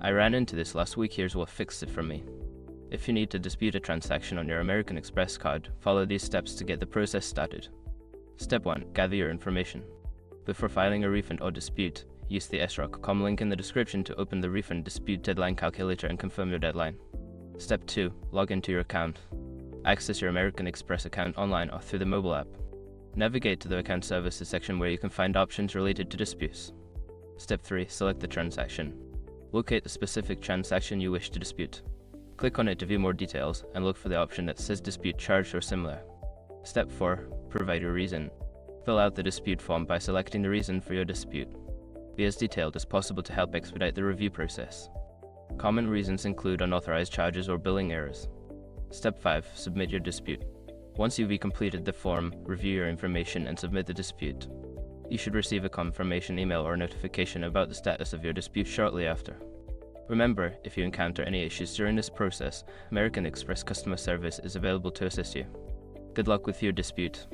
I ran into this last week, here's what fixed it for me. If you need to dispute a transaction on your American Express card, follow these steps to get the process started. Step 1. Gather your information. Before filing a refund or dispute, use the sroc.com link in the description to open the refund dispute deadline calculator and confirm your deadline. Step 2. Log into your account. Access your American Express account online or through the mobile app. Navigate to the Account Services section where you can find options related to disputes. Step 3. Select the transaction. Locate the specific transaction you wish to dispute. Click on it to view more details and look for the option that says Dispute Charged or similar. Step 4. Provide your reason. Fill out the dispute form by selecting the reason for your dispute. Be as detailed as possible to help expedite the review process. Common reasons include unauthorized charges or billing errors. Step 5. Submit your dispute. Once you've completed the form, review your information and submit the dispute. You should receive a confirmation email or notification about the status of your dispute shortly after. Remember, if you encounter any issues during this process, American Express customer service is available to assist you. Good luck with your dispute.